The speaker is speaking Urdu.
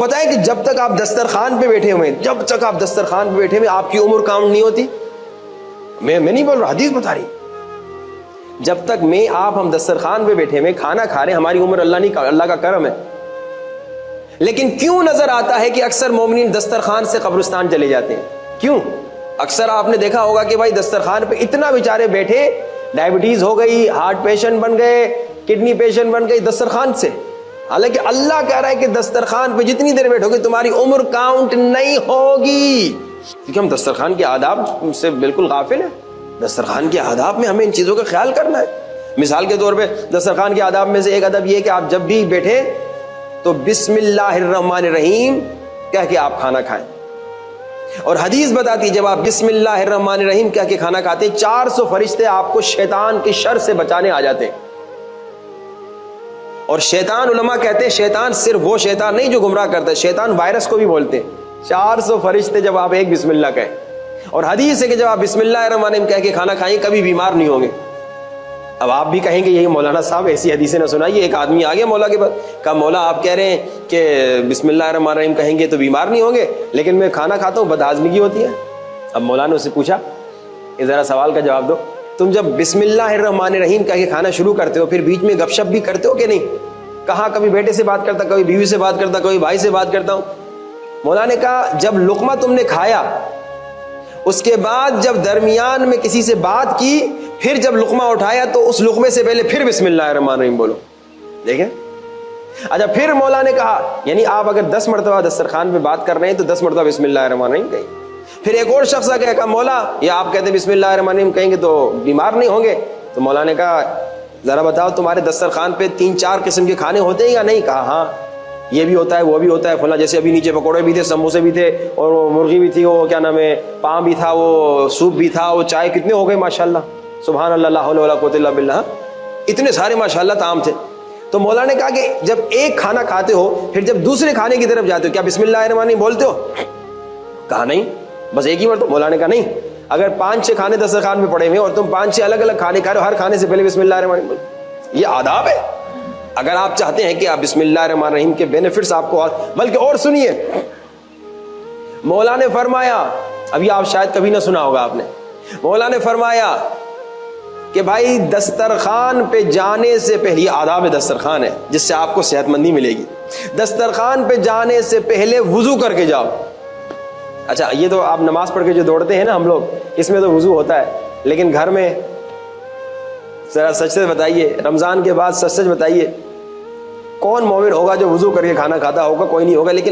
بتائیں کہ جب تک آپ دسترخوان پہ بیٹھے ہوئے آپ کی عمر کاؤنٹ نہیں ہوتی. میں نہیں بول رہا، حدیث بتا رہی. جب تک ہم دسترخوان پہ بیٹھے ہوئے کھانا کھا رہے ہیں، ہماری عمر اللہ کا کرم ہے. لیکن کیوں نظر آتا ہے کہ اکثر مومنین دسترخوان سے قبرستان چلے جاتے ہیں؟ کیوں؟ اکثر آپ نے دیکھا ہوگا کہ بھائی دسترخوان پہ اتنا بیچارے بیٹھے، ڈائبٹیز ہو گئی، ہارٹ پیشنٹ بن گئے، کڈنی پیشنٹ بن گئی دسترخوان سے. حالانکہ اللہ کہہ رہا ہے کہ دسترخوان پہ جتنی دیر بیٹھو گے تمہاری عمر کاؤنٹ نہیں ہوگی. کیونکہ ہم دسترخوان کے آداب سے بالکل غافل ہیں. دسترخوان کے آداب میں ہمیں ان چیزوں کا خیال کرنا ہے. مثال کے طور پہ دسترخوان کے آداب میں سے ایک ادب یہ ہے کہ آپ جب بھی بیٹھے تو بسم اللہ الرحمن الرحیم کہہ کے آپ کھانا کھائیں. اور حدیث بتاتی ہے جب آپ بسم اللہ الرحمن الرحیم کہہ کے کھانا کھاتے ہیں 400 فرشتے آپ کو شیطان کی شر سے بچانے آ جاتے ہیں. اور شیطان، علماء کہتے ہیں شیطان صرف وہ شیطان نہیں جو گمراہ کرتا ہے، شیطان وائرس کو بھی بولتے ہیں. 400 فرشتے جب آپ ایک بسم اللہ کہیں. اور حدیث ہے کہ جب آپ بسم اللہ الرحمن الرحیم کہہ کے کھانا کھائیں کبھی بیمار نہیں ہوں گے. اب آپ بھی کہیں گے یہی مولانا صاحب ایسی حدیثیں نہ سنائیے. ایک آدمی آ گیا مولا کے پاس، کہا مولا آپ کہہ رہے ہیں کہ بسم اللہ الرحمن الرحیم کہیں گے تو بیمار نہیں ہوں گے، لیکن میں کھانا کھاتا ہوں بد ہاضمگی ہوتی ہے. اب مولا نے اس سے پوچھا کہ ذرا سوال کا جواب دو، تم جب بسم اللہ الرحمن الرحیم کہہ کے کھانا شروع کرتے ہو پھر بیچ میں گپ شپ بھی کرتے ہو کہ نہیں؟ کہا کبھی بیٹے سے بات کرتا، کبھی بیوی سے بات کرتا، کبھی بھائی سے بات کرتا ہوں. مولا نے کہا جب لقمہ تم نے کھایا اس کے بعد جب درمیان میں کسی سے بات کی پھر جب لقمہ اٹھایا تو اس لقمے سے پہلے پھر بسم اللہ الرحمن الرحیم بولو. دیکھیں. اچھا پھر مولا نے کہا یعنی آپ اگر 10 مرتبہ دسترخوان پہ بات کر رہے ہیں تو 10 مرتبہ بسم اللہ الرحمن الرحیم کہیں. پھر ایک اور شخص آ گیا، کہا مولا یہ آپ کہتے ہیں بسم اللہ الرحمن الرحیم کہیں گے تو بیمار نہیں ہوں گے. تو مولا نے کہا ذرا بتاؤ تمہارے دسترخوان پہ 3-4 قسم کے کھانے ہوتے ہیں یا نہیں؟ کہا ہاں یہ بھی ہوتا ہے وہ بھی ہوتا ہے فلاں، جیسے ابھی نیچے پکوڑے بھی تھے، سموسے بھی تھے، اور وہ مرغی بھی تھی، وہ کیا نام ہے پام بھی تھا، وہ سوپ بھی تھا، وہ چائے. کتنے ہو گئے ماشاءاللہ، سبحان اللہ، لا حول ولا قوت الا باللہ، اتنے سارے ماشاءاللہ طعام تھے. تو مولا نے کہا کہ جب ایک کھانا کھاتے ہو پھر جب دوسرے کھانے کی طرف جاتے ہو کیا بسم اللہ الرحمن الرحیم بولتے ہو؟ کہا نہیں، بس ایک ہی مرتبہ. مولا نے کہا نہیں، اگر 5-6 کھانے دسترخوان میں پڑے ہوئے اور تم 5-6 الگ الگ کھانے کھا رہے ہو ہر کھانے سے پہلے بسم اللہ الرحمن الرحیم بولو. یہ آداب ہے. اگر آپ چاہتے ہیں کہ آپ بسم اللہ الرحمن الرحیم کے بینیفٹس آپ کو بلکہ اور سنیے، مولا نے فرمایا، ابھی آپ شاید کبھی نہ سنا ہوگا آپ نے، مولا نے فرمایا کہ بھائی دسترخوان پہ جانے سے پہلے، یہ آداب دسترخوان ہے جس سے آپ کو صحت مندی ملے گی، دسترخوان پہ جانے سے پہلے وضو کر کے جاؤ. اچھا یہ تو آپ نماز پڑھ کے جو دوڑتے ہیں نا ہم لوگ، اس میں تو وضو ہوتا ہے، لیکن گھر میں ذرا سچ سے بتائیے، رمضان کے بعد سچ بتائیے کون مومن ہوگا جو وضو کر کے کھانا کھاتا ہوگا؟ کوئی نہیں ہوگا. لیکن